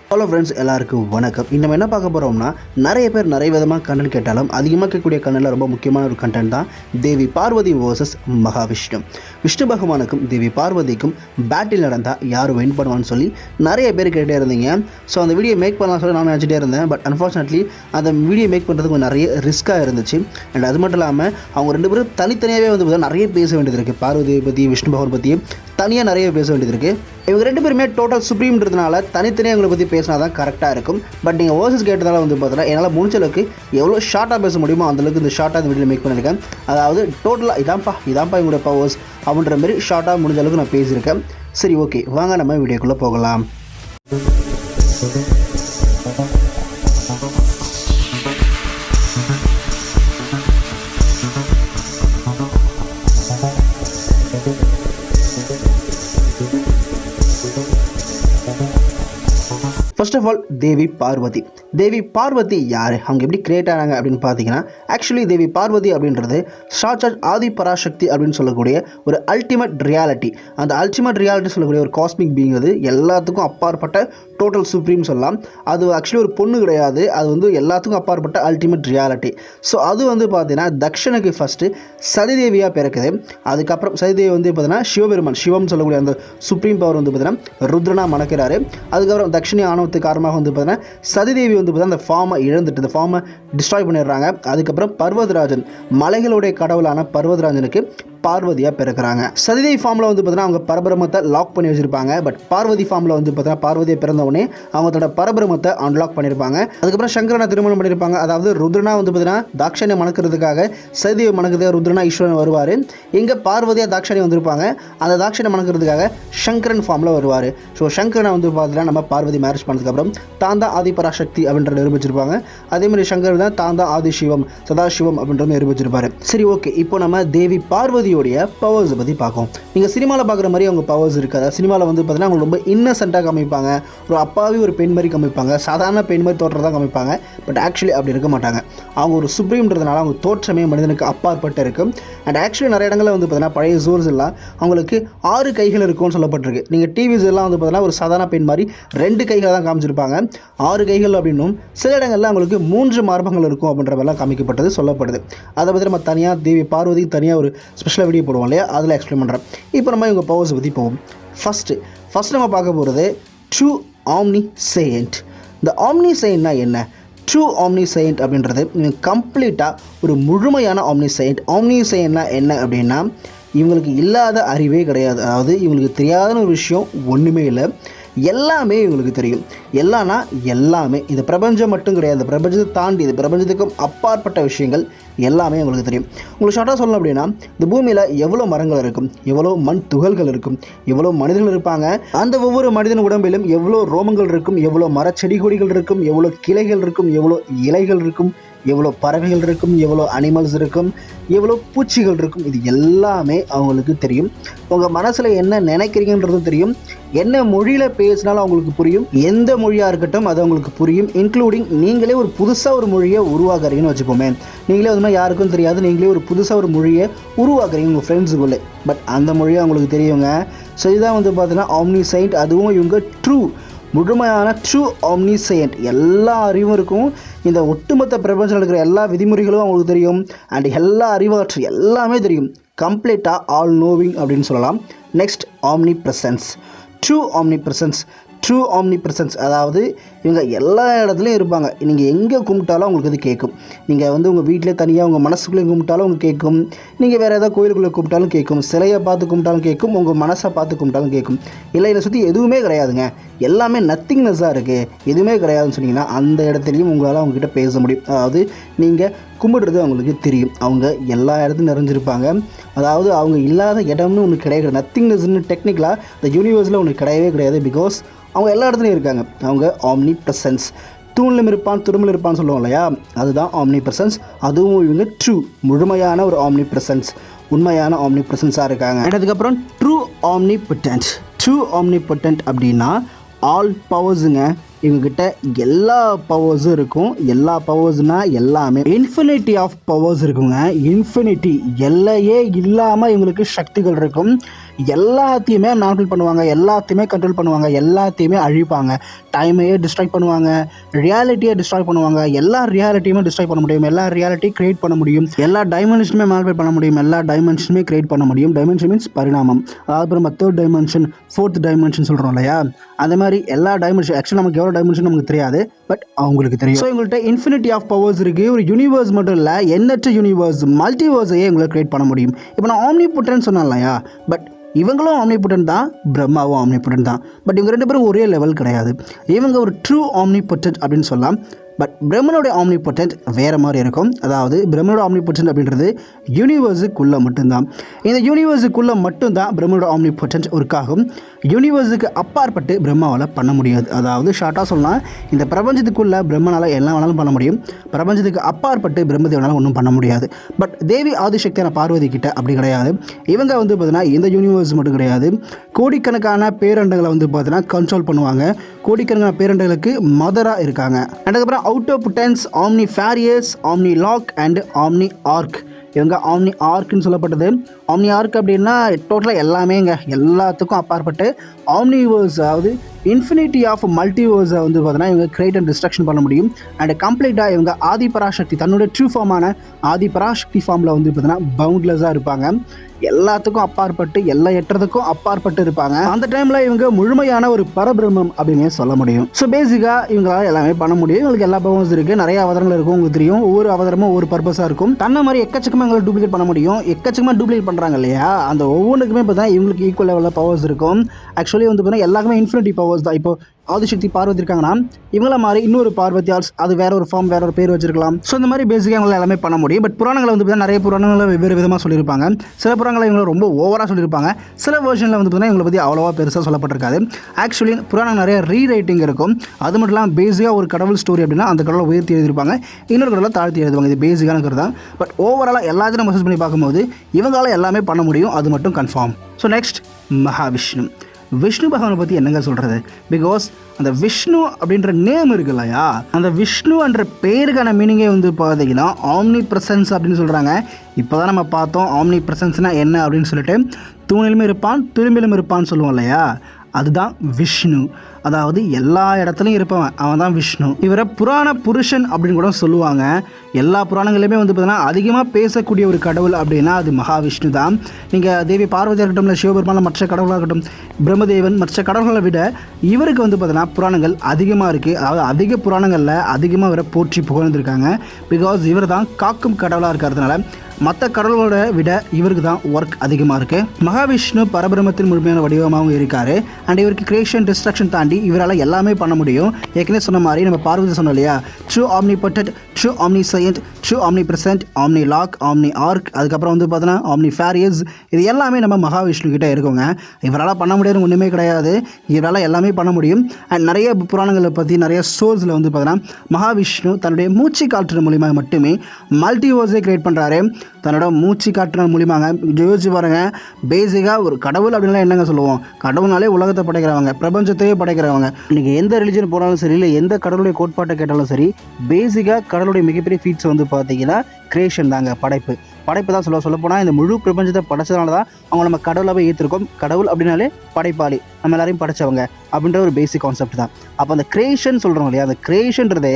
Hello friends, எல்லாருக்கும் வணக்கம். நம்ம என்ன பார்க்க போகிறோம்னா, நிறைய பேர் நிறைய விதமாக கண்டென்ட் கேட்டாலும் அதிகமாக கேட்கக்கூடிய கண்டென்ட்டில் ரொம்ப முக்கியமான ஒரு கண்டென்ட் தான் தேவி பார்வதி vs மகாவிஷ்ணு. விஷ்ணு பகவானுக்கும் தேவி பார்வதிக்கும் பேட்டில் நடந்தால் யார் வின் பண்ணுவான்னு சொல்லி நிறைய பேர் கேட்டே இருந்தீங்க. ஸோ அந்த வீடியோ மேக் பண்ணலாம் சொல்லி நான் நினச்சிட்டே இருந்தேன். பட் அன்ஃபார்ச்சுனேட்லி அந்த வீடியோ மேக் பண்ணுறதுக்கு நிறைய ரிஸ்க்காக இருந்துச்சு. அண்ட் அது மட்டும் இல்லாமல் அவங்க ரெண்டு பேரும் தனித்தனியாகவே வந்து நிறைய பேச வேண்டியது இருக்குது. பார்வதியை பற்றி, விஷ்ணு பகவான் பற்றி தனியாக நிறைய பேச வேண்டியது இருக்குது. இவங்க ரெண்டு பேருமே டோட்டல் சுப்ரீம்ன்றதுனால தனித்தனியாக இவங்களை பற்றி பேசினா தான் கரெக்டாக இருக்கும். பட் நீங்கள் வேர்சஸ் கேட்டதால் வந்து பார்த்தீங்கன்னா என்னால் முடிஞ்ச அளவுக்கு எவ்வளோ ஷார்ட்டாக பேச முடியுமோ அந்தளவுக்கு இந்த ஷார்ட்டாக இந்த வீடியோ மேக் பண்ணியிருக்கேன். அதாவது டோட்டலாக இதான்ப்பா இவங்களோட பவர்ஸ் அப்படின்ற மாதிரி ஷார்ட்டாக முடிஞ்ச அளவுக்கு நான் பேசியிருக்கேன். சரி, ஓகே, வாங்க நம்ம வீடியோக்குள்ளே போகலாம். ஃபர்ஸ்ட் ஆஃப் ஆல் தேவி பார்வதி யார், அவங்க எப்படி கிரியேட் ஆனாங்க அப்படின்னு பார்த்தீங்கன்னா, ஆக்சுவலி தேவி பார்வதி அப்படின்றது சாட்சாத் ஆதி பராசக்தி அப்படின்னு சொல்லக்கூடிய ஒரு அல்டிமேட் ரியாலிட்டி. அந்த அல்டிமேட் ரியாலிட்டி சொல்லக்கூடிய ஒரு காஸ்மிக் பீயிங். அது எல்லாத்துக்கும் அப்பாற்பட்ட டோட்டல் சுப்ரீம் சொல்லலாம். அது ஆக்சுவலி ஒரு பொண்ணு கிடையாது, அது வந்து எல்லாத்துக்கும் அப்பாற்பட்ட அல்டிமேட் ரியாலிட்டி. ஸோ அது வந்து பார்த்தீங்கன்னா தக்ஷனுக்கு ஃபஸ்ட்டு சதிதேவியாக பிறக்குது. அதுக்கப்புறம் சதிதேவி வந்து பார்த்தீங்கன்னா சிவபெருமான், சிவம் சொல்லக்கூடிய அந்த சுப்ரீம் பவர் வந்து பார்த்தீங்கன்னா ருத்ரனா மணக்கிறாரு. அதுக்கப்புறம் தக்ஷினி ஆணவத்துக்கு காரணமாக வந்து பார்த்தீங்கன்னா சதிதேவி வந்து பார்த்தீங்கன்னா அந்த ஃபார்மை இழந்துட்டு இந்த ஃபார்மை டிஸ்ட்ராய் பண்ணிடுறாங்க. அதுக்கப்புறம் பர்வதராஜன், மலைகளுடைய கடவுளான பர்வதராஜனுக்கு பார்வதியாக பிறக்கிறாங்க. சதிதேவி ஃபார்மில் வந்து பார்த்தீங்கன்னா அவங்க பரபிரமத்தை லாக் பண்ணி வச்சிருப்பாங்க. பட் பார்வதி ஃபார்மில் வந்து பார்த்தீங்கன்னா பார்வதியை பிறந்தவொடனே அவங்க தன்னோட பரபிரமத்தை அன்லாக் பண்ணியிருப்பாங்க. அதுக்கப்புறம் சங்கரனை திருமணம் பண்ணியிருப்பாங்க. அதாவது ருத்ரனா வந்து பார்த்தீங்கன்னா தாக்ஷாணியை மணக்கிறதுக்காக சதிதேவி மணக்கிறதுக்காக ருத்ரனா ஈஸ்வரன் வருவார். இங்கே பார்வதியாக தாக்ஷாணி வந்திருப்பாங்க. அந்த தாக்ஷாணியை மணக்கிறதுக்காக சங்கரன் ஃபார்மில் வருவார். ஸோ சங்கரனை வந்து பார்த்தீங்கன்னா நம்ம பார்வதி மேரேஜ் பண்ணதுக்கப்புறம் தான் தான் ஆதி பராசக்தி அப்படின்றத நிரூபிச்சிருப்பாங்க. அதேமாதிரி சங்கர் தான் தான் ஆதி சிவம், சதாசிவம் அப்படின்றத நிரூபிச்சிருப்பாரு. சரி, ஓகே, இப்போ நம்ம தேவி பார்வதி பவர்ஸை பற்றி பார்க்கும். நீங்கள் சினிமாவில் பார்க்குற மாதிரி அவங்க பவர்ஸ் இருக்காது. சினிமாவில் வந்து பார்த்தீங்கன்னா அவங்க ரொம்ப இன்னசென்ட்டாக காமிப்பாங்க, ஒரு அப்பாவி ஒரு பெண் மாதிரி காமிப்பாங்க, சாதாரண பெண் மாதிரி தோற்றதான் காமிப்பாங்க. பட் ஆக்சுவலி அப்படி இருக்க மாட்டாங்க. அவங்க ஒரு சுப்ரீம்ன்றதுனால அவங்க தோற்றமே மனிதனுக்கு அப்பாற்பட்டு இருக்கும். அண்ட் ஆக்சுவலி நிறைய இடங்களில் வந்து பார்த்தீங்கன்னா பழைய சோர்ஸ் எல்லாம் அவங்களுக்கு 6 கைகள் இருக்கும்னு சொல்லப்பட்டிருக்கு. நீங்கள் டிவிஸ் எல்லாம் வந்து பார்த்தீங்கன்னா ஒரு சாதாரண பெண் மாதிரி 2 கைகள் தான் காமிச்சிருப்பாங்க. 6 கைகள் அப்படின்னும் சில இடங்களில் அவங்களுக்கு 3 மார்பங்கள் இருக்கும் அப்படின்ற மாதிரிலாம் காமிக்கப்பட்டது சொல்லப்படுது. அதை பற்றி நம்ம தனியாக தேவி பார்வதி தனியாக ஒரு ஸ்பெஷல் வீடியோ போடுவோம் இல்லையா, அதில் எக்ஸ்பிளைன் பண்ணுறேன். இப்போ நம்ம இவங்க பவர்ஸ் பற்றி போவோம். ஃபஸ்ட்டு நம்ம பார்க்க போகிறது ட்ரூ ஆம்னிசெயன்ட். இந்த ஆம்னிசெயன்ட்னா என்ன? ட்ரூ ஆம்னிசெயன்ட் அப்படின்றது கம்ப்ளீட்டாக ஒரு முழுமையான ஆம்னிசெயன்ட். ஆம்னிசெயன்ட்னா என்ன அப்படின்னா, இவங்களுக்கு இல்லாத அறிவே கிடையாது. அதாவது இவங்களுக்கு தெரியாத ஒரு விஷயம் ஒன்றுமே இல்லை, எல்லாமே இவங்களுக்கு தெரியும். எல்லாமே இந்த பிரபஞ்சம் மட்டும் கிடையாது, இந்த பிரபஞ்சத்தை தாண்டி இந்த பிரபஞ்சத்துக்கும் அப்பாற்பட்ட விஷயங்கள் எல்லாமே உங்களுக்கு தெரியும். உங்களுக்கு ஷார்ட்டாக சொல்லணும் அப்படின்னா, இந்த பூமியில் எவ்வளோ மரங்கள் இருக்கும், எவ்வளோ மண் துகள்கள் இருக்கும், எவ்வளோ மனிதர்கள் இருப்பாங்க, அந்த ஒவ்வொரு மனிதன் உடம்பிலும் எவ்வளோ ரோமங்கள் இருக்கும், எவ்வளோ மரச்செடி கொடிகள் இருக்கும், எவ்வளோ கிளைகள் இருக்கும், எவ்வளோ இலைகள் இருக்கும், எவ்வளோ பறவைகள் இருக்கும், எவ்வளோ அனிமல்ஸ் இருக்கும், எவ்வளோ பூச்சிகள் இருக்கும், இது எல்லாமே அவங்களுக்கு தெரியும். உங்கள் மனசில் என்ன நினைக்கிறீங்கன்றதும் தெரியும். என்ன மொழியில் பேசினாலும் அவங்களுக்கு புரியும். எந்த மொழியாக இருக்கட்டும் அது அவங்களுக்கு புரியும். இன்க்ளூடிங் நீங்களே ஒரு புதுசாக ஒரு மொழியை உருவாக்குறீங்கன்னு வச்சுக்கோமே. நீங்களே வந்து யாருக்கும் தெரியாது, நீங்களே ஒரு புதுசாக ஒரு மொழியை உருவாக்குறீங்க உங்கள் ஃப்ரெண்ட்ஸுக்குள்ளே. பட் அந்த மொழியை அவங்களுக்கு தெரியுங்க. ஸோ இதுதான் வந்து பார்த்தீங்கன்னா ஆம்னிசெயன்ட். அதுவும் இவங்க முழுமையான ட்ரூ ஆம்னிசெயன்ட். எல்லா அறிவும் இருக்கும். இந்த ஒட்டுமொத்த பிரபஞ்சத்தில் இருக்கிற எல்லா விதிமுறைகளும் அவங்களுக்கு தெரியும். அண்ட் எல்லா அறிவாற்று எல்லாமே தெரியும். கம்ப்ளீட்டாக ஆல் நோவிங் அப்படின்னு சொல்லலாம். Next, omni presence. True omni presence அதாவது இவங்க எல்லா இடத்துலையும் இருப்பாங்க. நீங்கள் எங்கே கும்பிட்டாலும் அவங்களுக்கு அது கேட்கும். நீங்கள் வந்து உங்கள் வீட்டிலே தனியாக உங்கள் மனசுக்குள்ளே கும்பிட்டாலும் உங்களுக்கு கேட்கும். நீங்கள் வேறு ஏதாவது கோயிலுக்குள்ளே கும்பிட்டாலும் கேட்கும். சிலையை பார்த்து கும்பிட்டாலும் கேட்கும். உங்கள் மனசை பார்த்து கும்பிட்டாலும் கேட்கும். இல்லை இதை சுற்றி எதுவுமே கிடையாதுங்க, எல்லாமே நத்திங்னஸ்ஸாக இருக்குது, எதுவுமே கிடையாதுன்னு சொன்னீங்கன்னா அந்த இடத்துலையும் உங்களால் அவங்ககிட்ட பேச முடியும். அதாவது நீங்கள் கும்பிடுறது அவங்களுக்கு தெரியும். அவங்க எல்லா இடத்துலையும் நிறைஞ்சிருப்பாங்க. அதாவது அவங்க இல்லாத இடம்னு ஒன்று கிடையாது. நத்திங்னஸ்ன்னு டெக்னிக்கலாக இந்த யூனிவர்ஸில் ஒன்று கிடையவே கிடையாது. பிகாஸ் அவங்க எல்லா இடத்துலையும் இருக்காங்க. அவங்க ஆம்னி ப்ரெசன்ஸ். தூணிலும் இருப்பான் துரும்பில் இருப்பான்னு சொல்லுவோம் இல்லையா, அதுதான் ஆம்னி ப்ரெசன்ஸ். அதுவும் இவங்க முழுமையான ஒரு ஆம்னி ப்ரெசன்ஸ், உண்மையான ஆம்னி ப்ரெசன்ஸாக இருக்காங்க. அதுக்கப்புறம் ட்ரூ ஆம்னிபொட்டன்ட் அப்படின்னா ஆல் பவர்ஸுங்க. இவங்ககிட்ட எல்லா பவர்ஸும் இருக்கும். எல்லா பவர்ஸ்னால் எல்லாமே இன்ஃபினிட்டி ஆஃப் பவர்ஸ் இருக்குங்க. இன்ஃபினிட்டி, எல்லையே இல்லாமல் இவங்களுக்கு சக்திகள் இருக்கும். எல்லாத்தையுமே மேனிபுலேட் பண்ணுவாங்க, எல்லாத்தையுமே கண்ட்ரோல் பண்ணுவாங்க, எல்லாத்தையுமே அழிப்பாங்க. டைமையே டிஸ்ட்ராய் பண்ணுவாங்க, ரியாலிட்டியை டிஸ்ட்ராய் பண்ணுவாங்க, எல்லா ரியாலிட்டியுமே டிஸ்ட்ராய் பண்ண முடியும், எல்லா ரியாலிட்டி கிரியேட் பண்ண முடியும், எல்லா டைமென்ஷனுமே மேனிபுலேட் பண்ண முடியும், எல்லா டைமென்ஷனுமே கிரியேட் பண்ண முடியும். டைமென்ஷன் மீன்ஸ் பரிணாமம். அதாவது நம்ம தேர்ட் டைமென்ஷன், ஃபோர்த் டைமென்ஷன் சொல்கிறோம் இல்லையா, அந்த மாதிரி எல்லா டைமென்ஷன். ஆக்சுவலாக நமக்கு எவ்வளோ டைமென்ஷன் நமக்கு தெரியாது, பட் அவங்களுக்கு தெரியும். ஸோ இவங்கள்ட்ட இன்ஃபினிட்டி ஆஃப் பவர்ஸ் இருக்குது. ஒரு யூனிவர்ஸ் மட்டும் இல்லை, எண்ணற்ற யூனிவர்ஸ், மல்டிவர்ஸையே இவங்களை கிரியேட் பண்ண முடியும். இப்போ நான் ஆம்னிபொட்டன்ட் சொன்னேன் இல்லையா, பட் இவங்களும் ஆம்னிபொட்டன்ட் தான், பிரம்மாவும் ஆம்னிபொட்டன்ட் தான். பட் இவங்க ரெண்டு பேரும் ஒரே லெவல் கிடையாது. இவங்க ஒரு ட்ரூ ஆம்னிபொட்டன்ட் அப்படின்னு சொல்லலாம். பட் பிரம்மனோட ஆம்னிபொட்டன்ட் வேறு மாதிரி இருக்கும். அதாவது பிரம்மனோட ஆம்னிபொட்டன்ட் அப்படின்றது யூனிவர்ஸுக்குள்ளே மட்டும்தான். இந்த யூனிவர்ஸுக்குள்ளே மட்டும்தான் பிரம்மனோட ஆம்னிபொட்டன்ட் ஒர்க் ஆகும். யூனிவர்ஸுக்கு அப்பாற்பட்டு பிரம்மாவால் பண்ண முடியாது. அதாவது ஷார்ட்டாக சொல்லலாம், இந்த பிரபஞ்சத்துக்குள்ளே பிரம்மனால் எல்லாம் வேணாலும் பண்ண முடியும், பிரபஞ்சத்துக்கு அப்பாற்பட்டு பிரம்மதேவனால் ஒன்றும் பண்ண முடியாது. பட் தேவி ஆதிசக்தியான பார்வதி கிட்ட அப்படி கிடையாது. இவங்க வந்து பார்த்தீங்கன்னா இந்த யூனிவர்ஸ் மட்டும் கிடையாது, கோடிக்கணக்கான பேரண்டங்களை வந்து பார்த்தீங்கன்னா கண்ட்ரோல் பண்ணுவாங்க. கோடிக்கணக்கான பேரண்டங்களுக்கு மதராக இருக்காங்க. அதுக்கப்புறம் autopotence, omnifarious, omni lock and omni arc. இவங்க ஆம்னி ஆர்க்குன்னு சொல்லப்பட்டது. ஆம்னி ஆர்க் அப்படின்னா டோட்டலாக எல்லாமேங்க, எல்லாத்துக்கும் அப்பாற்பட்டு ஆம்னிவர்ஸ், அதாவது இன்ஃபினிட்டி ஆஃப் மல்டிவர்ஸை வந்து பார்த்தீங்கன்னா இவங்க கிரியேட் அண்ட் டிஸ்ட்ரக்ஷன் பண்ண முடியும். அண்ட் கம்ப்ளீட்டாக இவங்க ஆதி பராசக்தி, தன்னோட ட்ரூ ஃபார்மான ஆதி பராசக்தி ஃபார்மில் வந்து பார்த்தீங்கன்னா பவுண்ட்லெஸ்ஸாக இருப்பாங்க. எல்லாத்துக்கும் அப்பாற்பட்டு, எல்லா எட்டுறதுக்கும் அப்பாற்பட்டு இருப்பாங்க. அந்த டைமில் இவங்க முழுமையான ஒரு பரபிரம்மம் அப்படின்னே சொல்ல முடியும். ஸோ பேசிக்காக இவங்களால எல்லாமே பண்ண முடியும். இவங்களுக்கு எல்லா பவர்ஸ் இருக்குது, நிறைய அவதாரங்கள் இருக்கும். உங்களுக்கு தெரியும், ஒவ்வொரு அவதாரமும் ஒவ்வொரு பர்பஸாக இருக்கும். தன்னை மாதிரி எக்கச்சக்கமாக எங்களை டூப்ளிகேட் பண்ண முடியும். எக்கச்சக்கமாக டூப்ளிகேட் பண்ணுறாங்க இல்லையா, அந்த ஒவ்வொன்றுக்குமே பார்த்தா இவங்களுக்கு ஈக்குவல் லெவலில் பவர்ஸ் இருக்கும். ஆக்சுவலி வந்து பார்த்தீங்கன்னா எல்லாருக்குமே இன்ஃபினிட்டி பவர்ஸ் தான். இப்போ ஆதிசக்தி பார்வதி இருக்காங்கன்னா இவங்கள மாதிரி இன்னொரு பார்வதி ஆல்ஸ், அது வேற ஒரு ஃபார்ம், வேற ஒரு பேர் வச்சிருக்கலாம். ஸோ இந்த மாதிரி பேசிக்காக இவங்களை எல்லாமே பண்ண முடியும். பட் புராணங்களை வந்து பார்த்தீங்கன்னா நிறைய புராணங்களை வெவ்வேறு விதமாக சொல்லியிருப்பாங்க. சில புராணங்களை இவங்களை ரொம்ப ஓவராக சொல்லியிருப்பாங்க. சில வெர்ஷனில் வந்து பார்த்தீங்கன்னா இவங்களை பற்றி அவ்வளோவா பெருசாக சொல்லப்பட்டிருக்காது. ஆக்சுவலி புராணம் நிறைய ரீரைட்டிங் இருக்கும். அது மட்டும் இல்லாமல் பேசிக்காக ஒரு கடவுள் ஸ்டோரி அப்படின்னா அந்த கடவுளை உயர்த்தி எழுதியிருப்பாங்க, இன்னொரு கடவுளை தாழ்த்தி எழுதுவாங்க. இது பேசிக்கான கருத்து தான். பட் ஓவராலாக எல்லாத்தையும் நம்ம மெசேஜ் பண்ணி பார்க்கும்போது இவங்களால எல்லாமே பண்ண முடியும், அது மட்டும் confirm. So next Mahavishnu. Vishnu பகவானை பற்றி என்னங்க சொல்கிறது? பிகாஸ் அந்த விஷ்ணு அப்படின்ற நேம் இருக்கு இல்லையா, அந்த விஷ்ணு என்ற பேருக்கான மீனிங்கே வந்து பார்த்தீங்கன்னா ஆம்னி ப்ரெசன்ஸ் அப்படின்னு சொல்கிறாங்க. இப்போ தான் நம்ம பார்த்தோம் ஆம்னி ப்ரெசன்ஸ்னால் என்ன அப்படின்னு சொல்லிட்டு, தூணிலுமே இருப்பான் துரும்பிலும் இருப்பான்னு சொல்லுவோம் இல்லையா, அதுதான் விஷ்ணு. அதாவது எல்லா இடத்துலையும் இருப்பவன், அவன் தான் விஷ்ணு. இவரை புராண புருஷன் அப்படின்னு கூட சொல்லுவாங்க. எல்லா புராணங்களையுமே வந்து பார்த்தீங்கன்னா அதிகமாக பேசக்கூடிய ஒரு கடவுள் அப்படின்னா அது மகாவிஷ்ணு தான். நீங்கள் தேவி பார்வதி இருக்கட்டும், இல்லை சிவபெருமான், மற்ற கடவுளாக இருக்கட்டும், பிரம்மதேவன், மற்ற கடவுள்களை விட இவருக்கு வந்து பார்த்தீங்கன்னா புராணங்கள் அதிகமாக இருக்குது. அதாவது அதிக புராணங்களில் அதிகமாக இவரை போற்றி புகழ்ந்துருக்காங்க. பிகாஸ் இவர் தான் காக்கும் கடவுளாக இருக்கிறதுனால மற்ற கடவுளோட விட இவருக்கு தான் ஒர்க் அதிகமாக இருக்குது. மகாவிஷ்ணு பரபிரமத்தின் முழுமையான வடிவமாகவும் இருக்கார். அண்ட் இவருக்கு கிரியேஷன் டிஸ்ட்ரக்ஷன் தாண்டி இவரால் எல்லாமே பண்ண முடியும். ஏற்கனவே சொன்ன மாதிரி நம்ம பார்வதி சொன்னோம் இல்லையா, true omnipotent, true omniscient, true omnipresent, omni lock, omni arc, அதுக்கப்புறம் வந்து பார்த்தீங்கன்னா ஆம்னிஃபேரியஸ். இது எல்லாமே நம்ம மகாவிஷ்ணு கிட்டே இருக்குங்க. இவரால் பண்ண முடியாது ஒன்றுமே கிடையாது, இவரால் எல்லாமே பண்ண முடியும். அண்ட் நிறைய புராணங்களை பற்றி நிறைய சோர்ஸில் வந்து பார்த்தீங்கன்னா மகாவிஷ்ணு தன்னுடைய மூச்சு காற்று மூலியமாக மட்டுமே மல்டிவர்ஸை கிரியேட் பண்ணுறாரு. தன்னோட மூச்சு காட்டுற மூலியமாக யோசிச்சு பாருங்க. பேசிக்காக ஒரு கடவுள் அப்படின்னா என்னங்க சொல்லுவோம்? கடவுள்னாலே உலகத்தை படைக்கிறவங்க, பிரபஞ்சத்தையே படைக்கிறவங்க. நீங்கள் எந்த ரிலிஜன் போனாலும் சரி, இல்லை எந்த கடவுளுடைய கோட்பாட்டை கேட்டாலும் சரி, பேசிக்காக கடவுளுடைய மிகப்பெரிய ஃபீட்ஸ் வந்து பார்த்தீங்கன்னா கிரியேஷன் தாங்க, படைப்பு தான் சொல்லப்போனால் இந்த முழு பிரபஞ்சத்தை படைச்சதுனால தான் அவங்க நம்ம கடவுளாகவே ஏற்றிருக்கோம். கடவுள் அப்படின்னாலே படைப்பாளி, நம்ம எல்லாரையும் படைச்சவங்க அப்படின்ற ஒரு பேசிக் கான்செப்ட் தான். அப்போ அந்த கிரியேஷன் சொல்கிறோம் இல்லையா, அந்த கிரியேஷன்றதே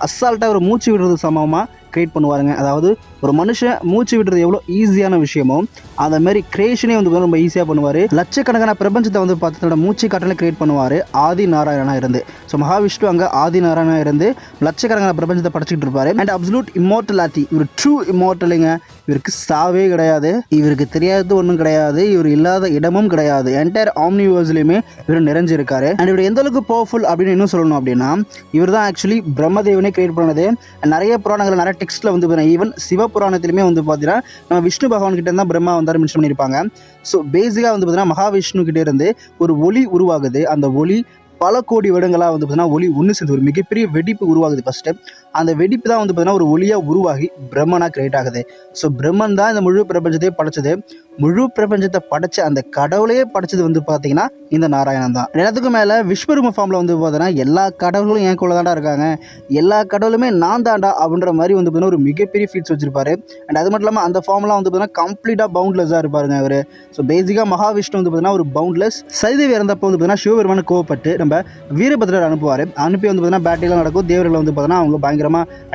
அசால்ட்டாக ஒரு மூச்சு விடுறது சமமாக கிரியேட் பண்ணுவாருங்க. அதாவது ஒரு மனுஷன் மூச்சு விடுறது எவ்வளோ ஈஸியான விஷயமோ அந்த மாதிரி கிரியேஷனே வந்து ரொம்ப ஈஸியாக பண்ணுவார். லட்சக்கணக்கான பிரபஞ்சத்தை வந்து பார்த்து தன்னோட மூச்சு காட்டில் கிரியேட் பண்ணுவார் ஆதி நாராயணனாக இருந்து. ஸோ மகாவிஷ்ணு அங்கே ஆதி நாராயணனாக இருந்து லட்சக்கணக்கான பிரபஞ்சத்தை படைச்சிக்கிட்டு இருப்பார். அண்ட் அப்சல்யூட் இம்மோர்டலாட்டி, இவர் ட்ரூ இம்மோர்டலுங்க. இவருக்கு சாவே கிடையாது, இவருக்கு தெரியாதது ஒன்றும் கிடையாது, இவர் இல்லாத இடமும் கிடையாது. என்டையர் ஆம்னிவர்ஸ்லையுமே இவர் நிறைஞ்சிருக்காரு. அண்ட் இவர் எந்த அளவுக்கு பவர்ஃபுல் அப்படின்னு இன்னும் சொல்லணும் அப்படின்னா, இவர் தான் ஆக்சுவலி பிரம்மதேவனே கிரியேட் பண்ணது. நிறைய புராணங்கள், நிறைய டெக்ஸ்ட்டில் வந்து ஈவன் சிவபுராணத்திலுமே வந்து பார்த்தீங்கன்னா நம்ம விஷ்ணு பகவான் கிட்ட இருந்தால் பிரம்மா வந்தார் மென்ஷன் பண்ணியிருப்பாங்க. ஸோ பேசிக்காக வந்து பார்த்தீங்கன்னா மகாவிஷ்ணு கிட்டே இருந்து ஒரு ஒளி உருவாகுது. அந்த ஒளி பல கோடி வருடங்களாக வந்து பார்த்தீங்கன்னா ஒளி ஒன்று சேர்ந்து ஒரு மிகப்பெரிய வெடிப்பு உருவாகுது ஃபஸ்ட்டு. அந்த வெடிப்பு தான் வந்து பார்த்தீங்கன்னா ஒரு ஒளியாக உருவாகி பிரம்மனாக கிரியேட் ஆகுது. ஸோ பிரம்மன் தான் இந்த முழு பிரபஞ்சத்தையே படைச்சது. முழு பிரபஞ்சத்தை படைச்ச அந்த கடவுளையே படைச்சது வந்து பார்த்தீங்கன்னா இந்த நாராயணன் தான். எல்லாத்துக்கும் மேலே விஸ்வரூப ஃபார்மில் வந்து பார்த்தீங்கன்னா எல்லா கடவுள்களும் என் கூட தாண்டா இருக்காங்க, எல்லா கடவுளுமே நான் தாண்டா அப்படின்ற மாதிரி வந்து பார்த்தீங்கன்னா ஒரு மிகப்பெரிய ஃபீட்ஸ் வச்சிருப்பாரு. அண்ட் அது மட்டும் இல்லாமல் அந்த ஃபார்ம்லாம் வந்து பார்த்தீங்கன்னா கம்ப்ளீட்டாக பவுண்ட்லெஸ்ஸாக இருப்பாருங்க அவர். ஸோ பேசிக்காக மகாவிஷ்ணு வந்து பார்த்தீங்கன்னா ஒரு பவுண்ட்லெஸ். சைதேவி இறந்தப்போ வந்து பார்த்தீங்கன்னா சிவபெருமான் கோவப்பட்டு நம்ம வீரபத்ரர் அனுப்புவார். அனுப்பி வந்து பார்த்தீங்கன்னா பேட்டிலாம் நடக்கும். தேவர்களை வந்து பார்த்தீங்கன்னா அவங்க பயங்கரமாக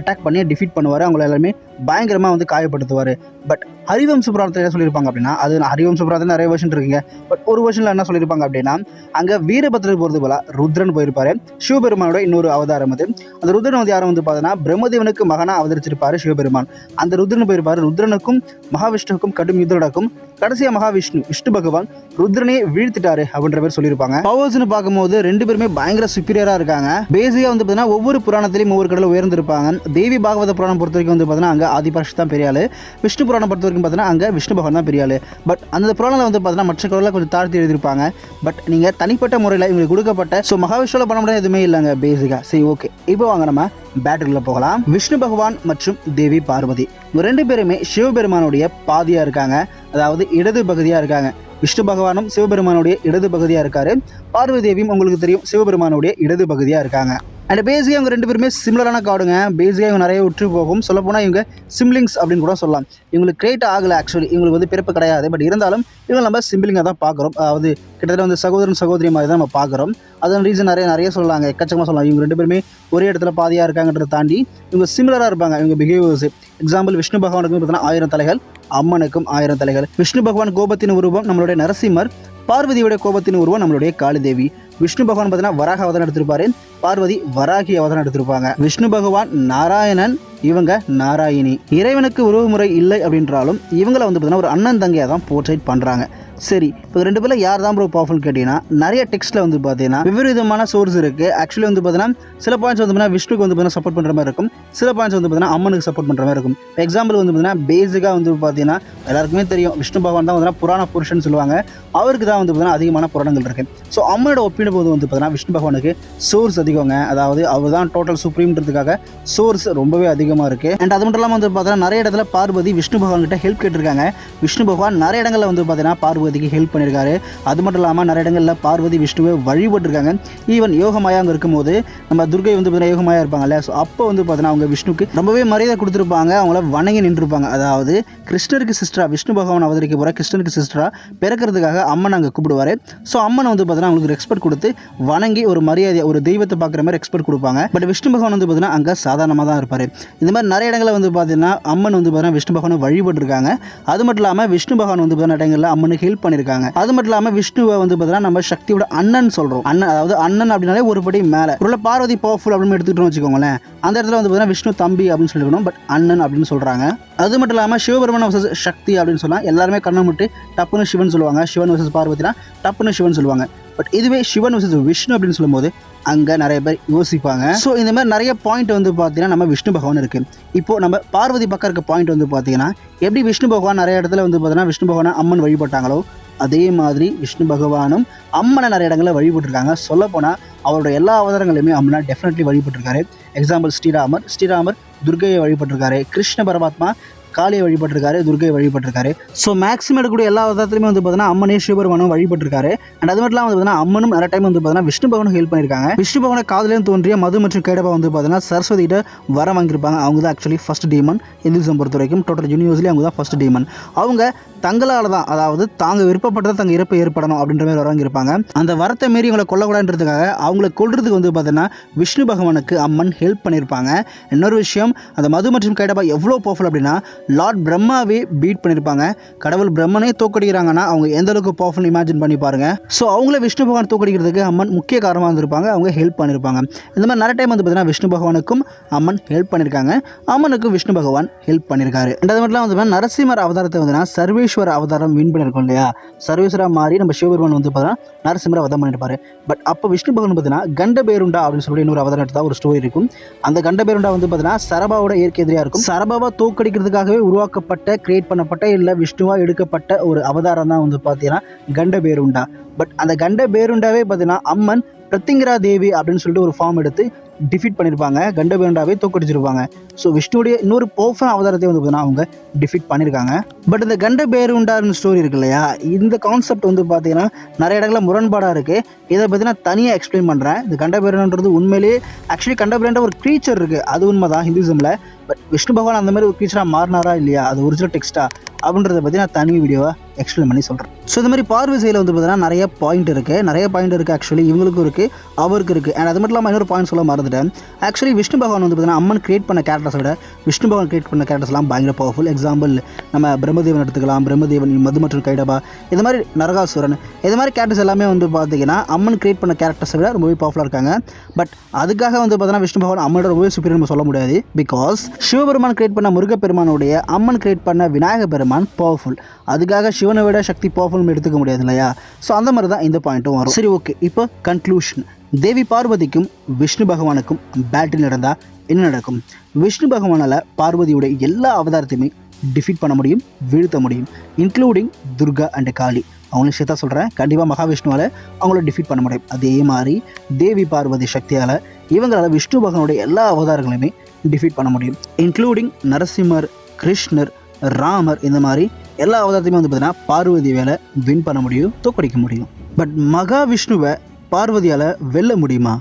அட்டாக் பண்ணி டிஃபீட் பண்ணுவார். அவங்கள எல்லாருமே பயங்கரமாக வந்து காயப்படுத்துவார். பட் ஹரிவம்ச புராணத்தில் என்ன சொல்லியிருப்பாங்க அப்படின்னா, அது ஹரிவம்ச புராணத்தில் நிறைய வெர்ஷன் இருக்குங்க. பட் ஒரு வெர்ஷனில் என்ன சொல்லியிருப்பாங்க அப்படின்னா, அங்கே வீரபத்ரர் போகிறது போல ருத்ரன் போயிருப்பார். சிவபெருமானோட இன்னொரு அவதாரம் அது. அந்த ருத்ரன் வந்து யாரும் வந்து பார்த்தீங்கன்னா பிரம்மதேவனுக்கு மகனாக அவதரிச்சிருப்பார் சிவபெருமான். அந்த ருத்ரன் போயிருப்பார். ருத்ரனுக்கும் மகாவிஷ்ணுவுக்கும் கடும் யுத்தம் நடக்கும். கடைசியாக மகாவிஷ்ணு விஷ்ணு பகவான் ருத்ரனே வீழ்த்திட்டாரு அப்படின்ற பேர் சொல்லியிருப்பாங்க. பவர்ஸ்னு பார்க்கும்போது ரெண்டு பேருமே பயங்கர சுப்பீரியராக இருக்காங்க. பேசிக்காக வந்து பார்த்தீங்கன்னா ஒவ்வொரு புராணத்திலையும் ஒவ்வொரு கடவுள் உயர்ந்திருப்பாங்க. தேவி பாகவத புராணம் பொறுத்த வரைக்கும் வந்து பார்த்தீங்கன்னா அங்கே ஆதிபராஷ் தான் பெரிய ஆளு. விஷ்ணு புராணம் பொறுத்த வரைக்கும் பார்த்தீங்கன்னா அங்கே விஷ்ணு பகவான் தான் பெரிய ஆளு. பட் அந்த புராணத்தில் வந்து பார்த்தீங்கன்னா மற்ற கடவுளை கொஞ்சம் தாழ்த்தி எழுதியிருப்பாங்க. பட் நீங்கள் தனிப்பட்ட முறையில் இவங்களுக்கு கொடுக்கப்பட்ட ஸோ மகாவிஷ்ணுவில் பண்ண முடியாது எதுவுமே இல்லைங்க பேசிக்காக. சரி, ஓகே, இப்போ வாங்க நம்ம பேட்டரியில் போகலாம். விஷ்ணு பகவான் மற்றும் தேவி பார்வதி இவங்க ரெண்டு பேருமே சிவபெருமானுடைய பாதியாக இருக்காங்க. அதாவது இடது பகுதியாக இருக்காங்க. விஷ்ணு பகவானும் சிவபெருமானுடைய இடது பகுதியாக இருக்காரு. பார்வதி தேவியும் உங்களுக்கு தெரியும் சிவபெருமானுடைய இடது பகுதியாக இருக்காங்க. அண்ட் பேசிக்காக இவங்க ரெண்டு பேருமே சிமிலரான காடுங்க. பேசிக்காக இவங்க நிறைய உற்று போகும். சொல்லப்போனால் இவங்க சிம்லிங்ஸ் அப்படின்னு கூட சொல்லலாம். இவங்களுக்கு கிரியேட் ஆகலை ஆக்சுவலி, இவங்களுக்கு வந்து பிறப்பு கிடையாது. பட் இருந்தாலும் இவங்க நம்ம சிம்பிளிங்காக தான் பார்க்குறோம். அதாவது கிட்டத்தட்ட வந்து சகோதரன் சகோதரி மாதிரி தான் நம்ம பார்க்குறோம். அதன் ரீசன் நிறைய சொல்லலாங்க, எக்கச்சக்கமாக சொல்லலாம். இவங்க ரெண்டு பேருமே ஒரே இடத்துல பாதியாக இருக்காங்கன்றதை தாண்டி இவங்க சிமிலராக இருப்பாங்க. இவங்க பிஹேவியர்ஸ் எக்ஸாம்பிள் விஷ்ணு பகவானுக்கு பார்த்தீங்கன்னா 1000 தலைகள், அம்மனுக்கும் 1000 தலைகள். விஷ்ணு பகவான் கோபத்தின் உருவம் நம்மளுடைய நரசிம்மர், பார்வதியோட கோபத்தின் உருவம் நம்மளுடைய காளிதேவி. விஷ்ணு பகவான் பார்த்தீங்கன்னா வராக அவதாரம் எடுத்திருப்பாரு, பார்வதி வராகி அவதாரம் எடுத்திருப்பாங்க. விஷ்ணு பகவான் நாராயணன், இவங்க நாராயணி. இறைவனுக்கு உறவு முறை இல்லை அப்படின்றாலும் இவங்களை வந்து பார்த்தீங்கன்னா ஒரு அண்ணன் தங்கையாக தான் போர்ட்ரேட் பண்ணுறாங்க. சரி, இப்போ ரெண்டு பேரில் யார் தான் ப்ரோ பவர்ஃபுல் கேட்டிங்கன்னா, நிறைய டெக்ஸ்ட்டில் வந்து பார்த்தீங்கன்னா வெவ்வேறு விதமான சோர்ஸ் இருக்குது. ஆக்சுவலி வந்து பார்த்தீங்கன்னா சில பாயிண்ட்ஸ் வந்து பார்த்தீங்கன்னா விஷ்ணுக்கு வந்து பார்த்தீங்கன்னா சப்போர்ட் பண்ணுற மாதிரி இருக்கும். சில பாயிண்ட்ஸ் வந்து பார்த்தீங்கன்னா அம்மனுக்கு சப்போர்ட் பண்ணுற மாதிரி இருக்கும். எக்ஸாம்பிள் வந்து பார்த்தீங்கன்னா பேசிக்காக வந்து பார்த்தீங்கன்னா எல்லாருக்குமே தெரியும் விஷ்ணு பகவான் தான் வந்து புராண புருஷன் சொல்லுவாங்க. அவருக்கு தான் வந்து பார்த்தீங்கன்னா அதிகமான புராணங்கள் இருக்குது. ஸோ அம்மனோட ஒப்பிடும் போது வந்து பார்த்தீங்கன்னா விஷ்ணு பகவானுக்கு சோர்ஸ் அதிகங்க. அதாவது அவர் தான் டோட்டல் சுப்ரீம்ன்றதுக்காக சோர்ஸ் ரொம்பவே அதிகமாக இருக்குது. அண்ட் அது மட்டும் இல்லாமல் வந்து பார்த்தீங்கன்னா நிறைய இடத்துல பார்வதி விஷ்ணு பகவான் கிட்ட ஹெல்ப் கேட்டிருக்காங்க. விஷ்ணு பகவான் நிறைய இடங்களில் வந்து பார்த்தீங்கன்னா பார்வதிக்கு ஹெல்ப் பண்ணியிருக்காரு. அது மட்டும் இல்லாமல் நிறைய இடங்களில் பார்வதி விஷ்ணுவை வழிபட்டுருக்காங்க. ஈவன் யோகமாயா அங்கே இருக்கும்போது நம்ம துர்கை வந்து பார்த்தீங்கன்னா யோகமாயா இருப்பாங்கல்ல, ஸோ அப்போ வந்து பார்த்தீங்கன்னா அவங்க விஷ்ணுக்கு ரொம்பவே மரியாதை கொடுத்துருப்பாங்க. அவங்கள வணங்கி நின்றுருப்பாங்க. அதாவது கிருஷ்ணருக்கு சிஸ்டரா, விஷ்ணு பகவான் அவதரிக்க போகிற கிருஷ்ணருக்கு சிஸ்டரா பிறக்கிறதுக்காக அம்மன் அங்கே கூப்பிடுவார். ஸோ அம்மனை வந்து பார்த்தீங்கன்னா அவங்களுக்கு ரெஸ்பெக்ட் கொடுத்து வணங்கி ஒரு மரியாதை, ஒரு தெய்வத்தை பார்க்குற மாதிரி ரெஸ்பெக்ட் கொடுப்பாங்க. பட் விஷ்ணு பகவான் வந்து பார்த்தீங்கன்னா அங்கே சாதாரணமாக தான் இருப்பார். இந்த மாதிரி நிறைய இடங்களில் வந்து பார்த்தீங்கன்னா அம்மன் வந்து பார்த்தீங்கன்னா விஷ்ணு பகவானை வழிபட்டுருக்காங்க. அது மட்டும் இல்லாமல் விஷ்ணு பகவான் வந்து பார்த்தீங்கன்னா இடங்களில் அம்மனுக்கு ஹெல்ப் பண்ணியிருக்காங்க. அது மட்டும் இல்லாமல் விஷ்ணுவை வந்து பார்த்தீங்கன்னா நம்ம சக்தியோட அண்ணன் சொல்கிறோம். அண்ணன், அதாவது அண்ணன் அப்படின்னாலே ஒரு படி மேலே. ஒரு பார்வதி பவர்ஃபுல் அப்படின்னு எடுத்துக்கிட்டோம்னு வச்சுக்கோங்களேன். அந்த இடத்துல வந்து பார்த்தீங்கன்னா விஷ்ணு தம்பி அப்படின்னு சொல்லிருக்கணும், பட் அண்ணன் அப்படின்னு சொல்கிறாங்க. அது மட்டும் இல்லாமல் சிவபெருமான் வர்சஸ் சக்தி அப்படின்னு சொன்னால் எல்லாருமே கண்ணை முட்டு டப்புன்னு சிவன் சொல்லுவாங்க. சிவன் வர்சஸ் பார்வதினா டப்புன்னு சிவன் சொல்லுவாங்க. பட் இதுவே சிவன் வர்சஸ் விஷ்ணு அப்படின்னு சொல்லும்போது அங்கே நிறைய பேர் யோசிப்பாங்க. ஸோ இந்த மாதிரி நிறைய பாயிண்ட் வந்து பார்த்தீங்கன்னா நம்ம விஷ்ணு பகவான் இருக்குது. இப்போது நம்ம பார்வதி பக்கம் இருக்க பாயிண்ட் வந்து பார்த்தீங்கன்னா எப்படி விஷ்ணு பகவான் நிறைய இடத்துல வந்து பார்த்தீங்கன்னா விஷ்ணு பகவானை அம்மன் வழிபட்டாங்களோ அதே மாதிரி விஷ்ணு பகவானும் அம்மனை நிறைய இடங்களில் வழிபட்டுருக்காங்க. சொல்லப்போனால் அவரோட எல்லா அவதாரங்களையுமே அம்மனை டெஃபினெட்லி வழிபட்டிருக்காரு. எக்ஸாம்பிள் ஸ்ரீராமர் துர்கையை வழிபட்டிருக்காரு. கிருஷ்ண பரமாத்மா காளியை வழிபட்டிருக்காரு, துர்கையை வழிபட்டிருக்காரு. ஸோ மேக்ஸிமம் எடுக்கக்கூடிய எல்லா விதத்துலையுமே வந்து பார்த்தீங்கன்னா அம்மனே சிவபெருமானும் வழிபட்டிருக்காரு. அண்ட் அது மட்டும் இல்லாமல் வந்து பார்த்தீங்கன்னா அம்மனும் நிறைய டைம் வந்து பார்த்தீங்கன்னா விஷ்ணு பகவானும் ஹெல்ப் பண்ணியிருக்காங்க. விஷ்ணு பகவான காதலையும் தோன்றிய மது மற்றும் கேடபா வந்து பார்த்தீங்கன்னா சரஸ்வதிகிட்ட வர வாங்கியிருப்பாங்க. அவங்க தான் ஆக்சுவலி ஃபர்ஸ்ட் டீமன். இந்துசம் பொறுத்த வரைக்கும் டோட்டல் யூனிவர்ஸ்லேயே அவங்க தான் ஃபர்ஸ்ட் டீமன். அவங்க தங்களால் தான், அதாவது தாங்க விருப்பப்பட்டதை தங்க இறப்பு ஏற்படணும் அப்படின்ற மாதிரி வரவாங்கியிருப்பாங்க. அந்த வரத்தை மீறி இவங்களை கொல்லக்கூடாதுன்றதுக்காக அவங்களை கொல்றதுக்கு வந்து பார்த்தீங்கன்னா விஷ்ணு பகவானுக்கு அம்மன் ஹெல்ப் பண்ணியிருப்பாங்க. இன்னொரு விஷயம், அந்த மது மற்றும் கேடபா எவ்வளோ பவர்ஃபுல் அப்படின்னா லார்ட் பிரம்மாவே பீட் பண்ணியிருப்பாங்க. கடவுள் பிரம்மனே தோக்கடிக்கிறாங்கன்னா அவங்க எந்த அளவுக்கு பவர்ஃபுல் இமேஜின் பண்ணி பாருங்க. ஸோ அவங்கள விஷ்ணு பகவான் தோக்கடிக்கிறதுக்கு அம்மன் முக்கிய காரணமாக இருந்திருப்பாங்க. அவங்க ஹெல்ப் பண்ணியிருப்பாங்க. இந்த மாதிரி நிறைய டைம் வந்து பார்த்தீங்கன்னா விஷ்ணு பகவானுக்கும் அம்மன் ஹெல்ப் பண்ணியிருக்காங்க. அம்மனுக்கும் விஷ்ணு பகவான் ஹெல்ப் பண்ணியிருக்காரு. அது மட்டும் வந்து நரசிம்மர் அவதாரத்தை வந்து சர்வேஸ்வர அவதாரம் வின் பண்ணியிருக்கோம் இல்லையா, சர்வேஸ்வரா மாறி நம்ம சிவபெருமான் வந்து பார்த்தீங்கன்னா நரசிம்மரை வதம் பண்ணியிருப்பாரு. பட் அப்போ விஷ்ணு பகவான் பார்த்தீங்கன்னா கண்டபேருண்டா அப்படின்னு சொல்லி இன்னொரு அவதாரம் எடுத்தா ஒரு ஸ்டோரி இருக்கும். அந்த கண்டபேருண்டா வந்து பார்த்தீங்கன்னா சரபாவோட இயற்கை எதிரியாக இருக்கும். சரபாவை தோக்கடிக்கிறதுக்காகவே உருவாக்கப்பட்ட, கிரியேட் பண்ணப்பட்ட, இல்லை விஷ்ணுவா எடுக்கப்பட்ட ஒரு அவதாரம் தான் வந்து பார்த்தீங்கன்னா கண்டபேருண்டா. பட் அந்த கண்டபேருண்டாவே பார்த்தீங்கன்னா அம்மன் பிரத்திங்கரா தேவி அப்படின்னு சொல்லிட்டு ஒரு ஃபார்ம் எடுத்து டிஃபீட் பண்ணியிருப்பாங்க, கண்டபேரண்டாவே தோக்கடிச்சிருப்பாங்க. ஸோ விஷ்ணுடைய இன்னொரு பவர்ஃபுல் அவதாரத்தை வந்து பார்த்தீங்கன்னா அவங்க டிஃபீட் பண்ணியிருக்காங்க. பட் இந்த கண்டபேருண்டார்னு ஸ்டோரி இருக்கு இல்லையா, இந்த கான்செப்ட் வந்து பார்த்தீங்கன்னா நிறைய இடங்களில் முரண்பாடாக இருக்குது. இதை பற்றி நான் தனியாக எக்ஸ்பிளைன் பண்ணுறேன். இந்த கண்டபேரன்றது உண்மையிலேயே ஆக்சுவலி கண்டபேரண்ட ஒரு க்ரீச்சர் இருக்குது, அது உண்மை தான் ஹிந்துசமில். பட் விஷ்ணு பகவான் அந்த மாதிரி ஒரு க்ரீச்சராக மாறினாரா இல்லையா, அது ஒரிஜினல் டெக்ஸ்ட்டா அப்படின்றத பற்றி நான் தனி வீடியோவாக எக்ஸ்பிளைன் பண்ணி சொல்கிறேன். ஸோ இந்த மாதிரி பார்வதியில் வந்து பார்த்தீங்கன்னா நிறைய பாயிண்ட் இருக்குது. ஆக்சுவலி இவங்களுக்கும் இருக்குது, அவருக்கு இருக்குது. அண்ட் அது மட்டும் இல்லாமல் இன்னொரு பாயிண்ட் சொல்ல மறந்துட்டேன். ஆக்சுவலி விஷ்ணு பகவான் வந்து பார்த்தீங்கன்னா அம்மன் கிரியேட் பண்ண கேரக்டர்ஸை விட விஷ்ணு பகவான் கிரியேட் பண்ண கேரக்டர்ஸ்லாம் பயங்கர பவர்ஃபுல். எக்ஸாம்பிள் நம்ம பிரம்மதேவன் எடுத்துக்கலாம். பிரம்மதேவன், மது மற்றும் கைடபா, இது மாதிரி நரகாசுரன், இது மாதிரி கேரக்டர்ஸ் எல்லாமே வந்து பார்த்தீங்கன்னா அம்மன் கிரியேட் பண்ண கேரக்டர்ஸை விட ரொம்பவே பவர்ஃபுல்லாக இருக்காங்க. பட் அதுக்காக வந்து பார்த்தீங்கன்னா விஷ்ணு பகவான் அம்மனோட ரொம்பவே சூப்பர் நம்ம சொல்ல முடியாது. பிகாஸ் சிவபெருமான் கிரியேட் பண்ண முருகப்பெருமானுடைய அம்மன் கிரியேட் பண்ண விநாயக பெருமான் பவர்ஃபுல். அதுக்காக சிவனை விட சக்தி பவர்ஃபுல் எடுத்துக்க முடியாது இல்லையா. ஸோ அந்த மாதிரி தான் இந்த பாயிண்ட்டும் வரும். சரி, ஓகே. இப்போ கன்க்ளூஷன். தேவி பார்வதிக்கும் விஷ்ணு பகவானுக்கும் பேட்டில் நடந்தால் என்ன நடக்கும்? விஷ்ணு பகவானால் பார்வதியுடைய எல்லா அவதாரத்தையுமே டிஃபீட் பண்ண முடியும், வீழ்த்த முடியும், இன்க்ளூடிங் துர்கா அண்ட் காளி. அவங்களும் சேர்த்தா சொல்கிறேன், கண்டிப்பாக மகாவிஷ்ணுவால் அவங்கள டிஃபீட் பண்ண முடியும். அதே மாதிரி தேவி பார்வதி சக்தியால் இவங்களால் விஷ்ணு பகவானுடைய எல்லா அவதாரங்களையுமே டிஃபீட் பண்ண முடியும், இன்க்ளூடிங் நரசிம்மர், கிருஷ்ணர், ராமர், இந்த மாதிரி எல்லா அவதாரத்தையுமே வந்து பார்த்தீங்கன்னா பார்வதி வேலை வின் பண்ண முடியும், தோக்கடிக்க முடியும். பட் மகாவிஷ்ணுவை பார்வதியால் வெல்ல முடியுமா,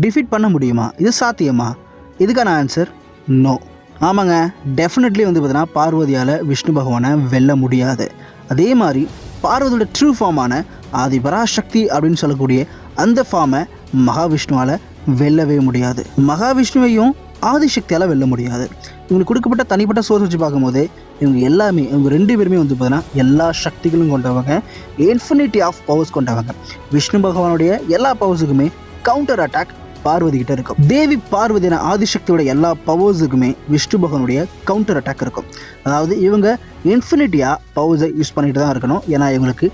டிஃபீட் பண்ண முடியுமா? இது சாத்தியமா? இதுக்கான ஆன்சர் நோ. ஆமாங்க, டெஃபினெட்லி வந்து பார்த்தீங்கன்னா பார்வதியால் விஷ்ணு பகவானை வெல்ல முடியாது. அதே மாதிரி பார்வதியோட ட்ரூ ஃபார்மான ஆதிபராசக்தி அப்படின்னு சொல்லக்கூடிய அந்த ஃபார்மை மகாவிஷ்ணுவால் வெல்லவே முடியாது. மகாவிஷ்ணுவையும் ஆதிசக்தியால் வெல்ல முடியாது. இவங்களுக்கு கொடுக்கப்பட்ட தனிப்பட்ட சோர்ஸ் வச்சு பார்க்கும்போது இவங்க ரெண்டு பேருமே வந்து பார்த்தீங்கன்னா எல்லா சக்திகளும் கொண்டவங்க, இன்ஃபினிட்டி ஆஃப் பவர்ஸ் கொண்டவங்க. விஷ்ணு பகவானுடைய எல்லா பவர்ஸுக்குமே கவுண்டர் அட்டாக் பார்வதி கிட்ட இருக்கும். தேவி பார்வதியான ஆதிசக்தியோட எல்லா பவர்ஸுக்குமே விஷ்ணு பகவானுடைய கவுண்டர் அட்டாக் இருக்கும். அதாவது இவங்க இன்ஃபினிட்டியாக பவர்ஸை யூஸ் பண்ணிட்டு தான் இருக்கணும். ஏன்னா இவங்களுக்கு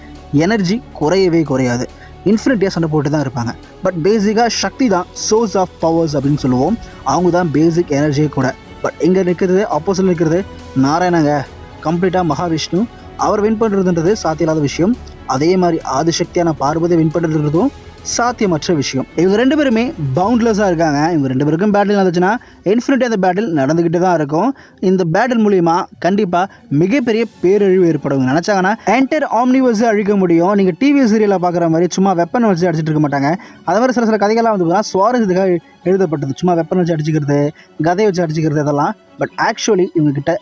எனர்ஜி குறையவே குறையாது, இன்ஃபினிட்டியாக சண்டை போட்டு தான் இருப்பாங்க. பட் பேசிக்காக சக்தி தான் சோர்ஸ் ஆஃப் பவர்ஸ் அப்படின்னு சொல்லுவோம். அவங்க தான் பேசிக் எனர்ஜியே கூட. பட் இங்கே நிற்கிறது, ஆப்போசிட்டில் நிற்கிறது நாராயணங்க, கம்ப்ளீட்டாக மகாவிஷ்ணு. அவர் வின் பண்ணுறதுன்றது சாத்தியமில்லாத விஷயம். அதே மாதிரி ஆதிசக்தியான பார்வதி வின் பண்ணுறதுன்றதும் சாத்தியமற்ற விஷயம். இவங்க ரெண்டு பேருமே பவுண்ட்லெஸ்ஸாக இருக்காங்க. இவங்க ரெண்டு பேருக்கும் பேட்டில் நடந்துச்சுன்னா இன்ஃபினிட்டி அந்த பேட்டில் நடந்துக்கிட்டு தான் இருக்கும். இந்த பேட்டில் மூலிமா கண்டிப்பாக மிகப்பெரிய பேரழிவு ஏற்படும். நினச்சாங்கன்னா என்டையர் ஆம்னிவர்ஸை அழிக்க முடியும். நீங்கள் டிவி சீரியலில் பார்க்குற மாதிரி சும்மா வெப்பன் வச்சு அடிச்சுட்டு இருக்க மாட்டாங்க. அது மாதிரி சில கதைகள்லாம் வந்து சுவாரஸ்யத்துக்காக எழுதப்பட்டது. சும்மா வெப்பன் வச்சு அடிச்சுக்கிறது, கதையை வச்சு அடிச்சுக்கிறது, இதெல்லாம். பட் ஆக்சுவலி இவங்ககிட்ட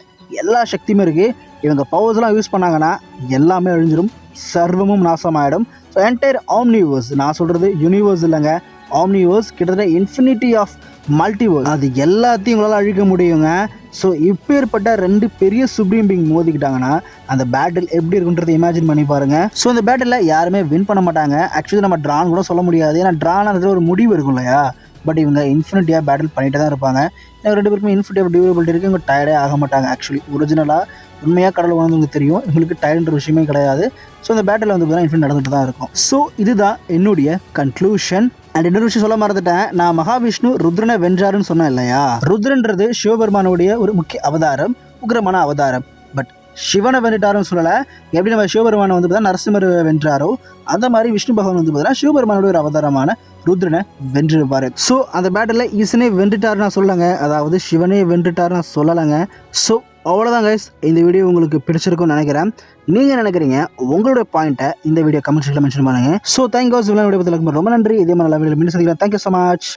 எல்லா சக்தியுமே இருக்குது. இவங்க பவர்ஸ்லாம் யூஸ் பண்ணாங்கன்னா எல்லாமே அழிஞ்சிடும், சர்வமும் நாசமாயிடும். ஸோ என்டையர் ஆம்னிவர்ஸ், நான் சொல்கிறது யூனிவர்ஸ் இல்லைங்க, ஆம்னிவர்ஸ், கிட்டத்தட்ட இன்ஃபினிட்டி ஆஃப் மல்டிவர்ஸ், அது எல்லாத்தையும் உங்களால் அழிக்க முடியுங்க. ஸோ இப்பேற்பட்ட ரெண்டு பெரிய சுப்ரீம் பீயிங் மோதிக்கிட்டாங்கன்னா அந்த பேட்டில் எப்படி இருக்குன்றதை இமேஜின் பண்ணி பாருங்கள். ஸோ இந்த பேட்டில் யாருமே வின் பண்ண மாட்டாங்க. ஆக்சுவலி நம்ம ட்ரான் கூட சொல்ல முடியாது, ஏன்னா ட்ரான்றது ஒரு முடிவு இருக்கும் இல்லையா. பட் இவங்க இன்ஃபினிட்டியாக பேட்டில் பண்ணிட்டு தான் இருப்பாங்க. ரெண்டு பேருக்குமே இன்ஃபினிட்டி ஆஃப் டியூரபிலிட்டி இருக்குது. இவங்க டயர்டே ஆக மாட்டாங்க. ஆக்சுவலி ஒரிஜினலாக உண்மையாக கடவுள் உணர்ந்தவங்க தெரியும், இவங்களுக்கு டயர்ன்ற விஷயமே கிடையாது. ஸோ இந்த பேட்டில் வந்து பார்த்தீங்கன்னா இன்ஃபினிட் நடந்துட்டு தான் இருக்கும். ஸோ இதுதான் என்னுடைய கன்க்ளூஷன். அண்ட் இன்னொரு விஷயம் சொல்ல மறந்துட்டேன், நான் மகாவிஷ்ணு ருத்ரனை வென்றாருன்னு சொன்னேன் இல்லையா. ருத்ரன்றது சிவபெருமானுடைய ஒரு முக்கிய அவதாரம், உக்ரமான அவதாரம். பட் சிவனை வென்றுட்டாருன்னு சொல்லலை. எப்படி நம்ம சிவபெருமானை வந்து பார்த்தா நரசிம்மர் வென்றாரோ அந்த மாதிரி விஷ்ணு பகவான் வந்து பார்த்தீங்கன்னா சிவபெருமானோட ஒரு அவதாரமான ருத்ரனை வென்றிருப்பாரு. ஸோ அந்த பேட்டில் ஈசனே வென்றுட்டாரு நான் சொல்லலைங்க, அதாவது சிவனே வென்றுட்டாரு நான் சொல்லலைங்க. ஸோ அவ்வளோதான் கைஸ், இந்த வீடியோ உங்களுக்கு பிடிச்சிருக்கும்னு நினைக்கிறேன். நீங்கள் நினைக்கிறீங்க உங்களோட பாயிண்ட்டை இந்த வீடியோ கமெண்ட் செக்ஷனில் மென்ஷன் பண்ணுங்கள். So thank you. வீடியோ பற்றி ரொம்ப நன்றி. இதே மாதிரி நல்ல வீடியோ மீண்டும் சந்திக்கிறேன். Thank you so much.